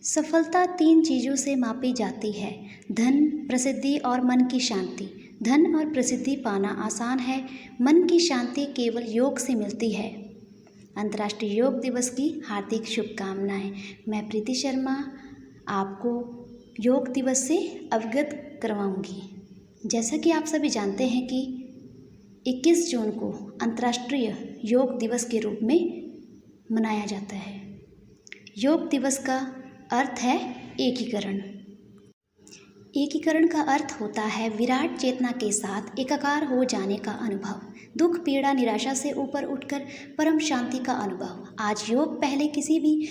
सफलता 3 चीज़ों से मापी जाती है: धन, प्रसिद्धि और मन की शांति। धन और प्रसिद्धि पाना आसान है, मन की शांति केवल योग से मिलती है। अंतर्राष्ट्रीय योग दिवस की हार्दिक शुभकामनाएं। मैं प्रीति शर्मा आपको योग दिवस से अवगत करवाऊंगी। जैसा कि आप सभी जानते हैं कि 21 जून को अंतर्राष्ट्रीय योग दिवस के रूप में मनाया जाता है। योग दिवस का अर्थ है एकीकरण। एकीकरण का अर्थ होता है विराट चेतना के साथ एकाकार हो जाने का अनुभव, दुख, पीड़ा, निराशा से ऊपर उठकर परम शांति का अनुभव। आज योग पहले किसी भी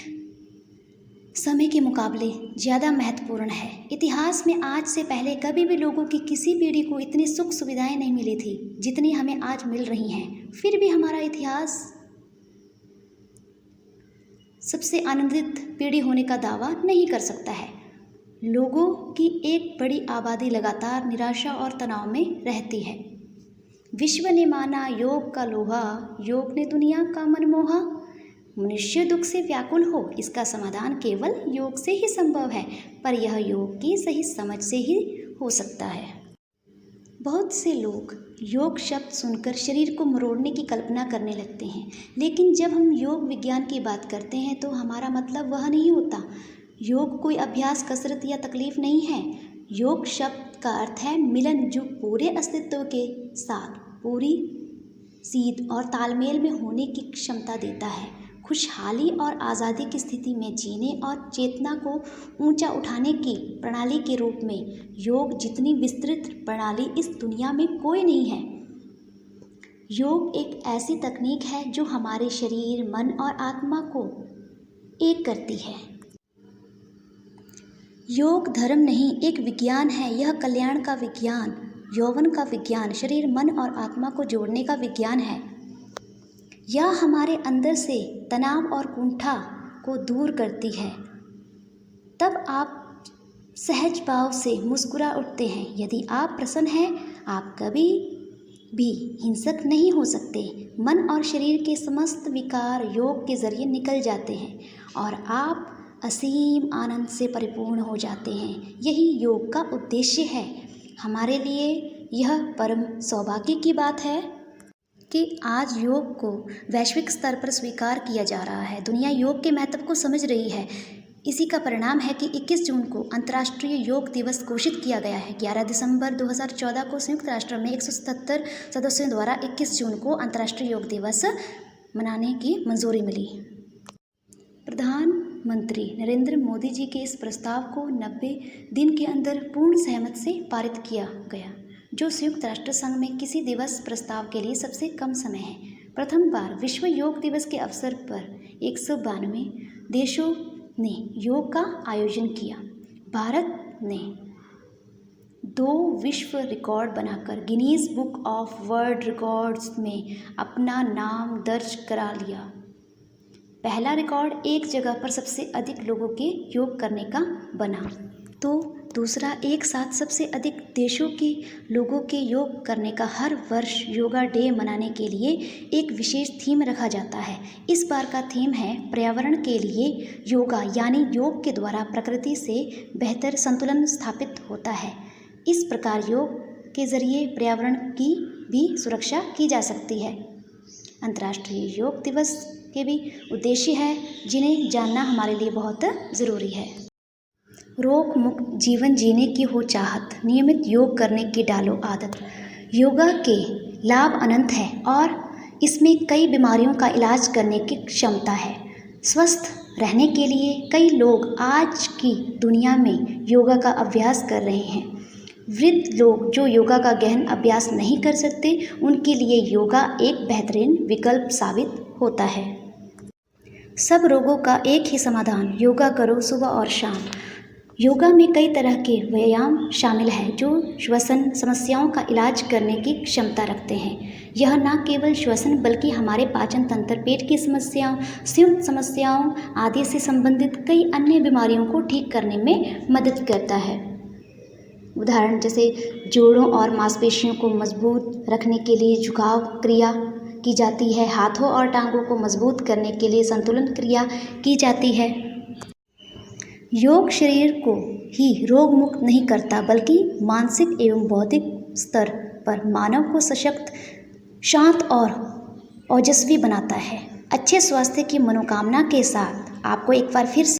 समय के मुकाबले ज़्यादा महत्वपूर्ण है। इतिहास में आज से पहले कभी भी लोगों की किसी पीढ़ी को इतनी सुख सुविधाएं नहीं मिली थी जितनी हमें आज मिल रही हैं। फिर भी हमारा इतिहास सबसे आनंदित पीढ़ी होने का दावा नहीं कर सकता है। लोगों की एक बड़ी आबादी लगातार निराशा और तनाव में रहती है। विश्व ने माना योग का लोहा, योग ने दुनिया का मन मोहा। मनुष्य दुख से व्याकुल हो, इसका समाधान केवल योग से ही संभव है, पर यह योग की सही समझ से ही हो सकता है। बहुत से लोग योग शब्द सुनकर शरीर को मरोड़ने की कल्पना करने लगते हैं, लेकिन जब हम योग विज्ञान की बात करते हैं तो हमारा मतलब वह नहीं होता। योग कोई अभ्यास, कसरत या तकलीफ नहीं है। योग शब्द का अर्थ है मिलन, जो पूरे अस्तित्व के साथ पूरी सीध और तालमेल में होने की क्षमता देता है। खुशहाली और आज़ादी की स्थिति में जीने और चेतना को ऊंचा उठाने की प्रणाली के रूप में योग जितनी विस्तृत प्रणाली इस दुनिया में कोई नहीं है। योग एक ऐसी तकनीक है जो हमारे शरीर, मन और आत्मा को एक करती है। योग धर्म नहीं, एक विज्ञान है। यह कल्याण का विज्ञान, यौवन का विज्ञान, शरीर, मन और आत्मा को जोड़ने का विज्ञान है। यह हमारे अंदर से तनाव और कुंठा को दूर करती है। तब आप सहज भाव से मुस्कुरा उठते हैं। यदि आप प्रसन्न हैं, आप कभी भी हिंसक नहीं हो सकते। मन और शरीर के समस्त विकार योग के जरिए निकल जाते हैं और आप असीम आनंद से परिपूर्ण हो जाते हैं। यही योग का उद्देश्य है। हमारे लिए यह परम सौभाग्य की बात है कि आज योग को वैश्विक स्तर पर स्वीकार किया जा रहा है। दुनिया योग के महत्व को समझ रही है। इसी का परिणाम है कि 21 जून को अंतर्राष्ट्रीय योग दिवस घोषित किया गया है। 11 दिसंबर 2014 को संयुक्त राष्ट्र में 177 सदस्यों द्वारा 21 जून को अंतर्राष्ट्रीय योग दिवस मनाने की मंजूरी मिली। प्रधानमंत्री नरेंद्र मोदी जी के इस प्रस्ताव को 90 दिन के अंदर पूर्ण सहमति से पारित किया गया, जो संयुक्त राष्ट्र संघ में किसी दिवस प्रस्ताव के लिए सबसे कम समय है। प्रथम बार विश्व योग दिवस के अवसर पर 192 देशों ने योग का आयोजन किया। भारत ने 2 विश्व रिकॉर्ड बनाकर Guinness book of world records में अपना नाम दर्ज करा लिया। पहला रिकॉर्ड एक जगह पर सबसे अधिक लोगों के योग करने का बना, तो दूसरा एक साथ सबसे अधिक देशों के लोगों के योग करने का। हर वर्ष योगा डे मनाने के लिए एक विशेष थीम रखा जाता है। इस बार का थीम है पर्यावरण के लिए योगा, यानी योग के द्वारा प्रकृति से बेहतर संतुलन स्थापित होता है। इस प्रकार योग के जरिए पर्यावरण की भी सुरक्षा की जा सकती है। अंतर्राष्ट्रीय योग दिवस के भी उद्देश्य है जिन्हें जानना हमारे लिए बहुत ज़रूरी है। रोग मुक्त जीवन जीने की हो चाहत, नियमित योग करने की डालो आदत। योगा के लाभ अनंत है और इसमें कई बीमारियों का इलाज करने की क्षमता है। स्वस्थ रहने के लिए कई लोग आज की दुनिया में योगा का अभ्यास कर रहे हैं। वृद्ध लोग जो योगा का गहन अभ्यास नहीं कर सकते, उनके लिए योगा एक बेहतरीन विकल्प साबित होता है। सब रोगों का एक ही समाधान, योगा करो सुबह और शाम। योगा में कई तरह के व्यायाम शामिल हैं जो श्वसन समस्याओं का इलाज करने की क्षमता रखते हैं। यह न केवल श्वसन बल्कि हमारे पाचन तंत्र, पेट की समस्याओं, संयुक्त समस्याओं आदि से संबंधित कई अन्य बीमारियों को ठीक करने में मदद करता है। उदाहरण जैसे जोड़ों और मांसपेशियों को मजबूत रखने के लिए झुकाव क्रिया की जाती है। हाथों और टांगों को मजबूत करने के लिए संतुलन क्रिया की जाती है। योग शरीर को ही रोग मुक्त नहीं करता बल्कि मानसिक एवं बौद्धिक स्तर पर मानव को सशक्त, शांत और ओजस्वी बनाता है। अच्छे स्वास्थ्य की मनोकामना के साथ आपको एक बार फिर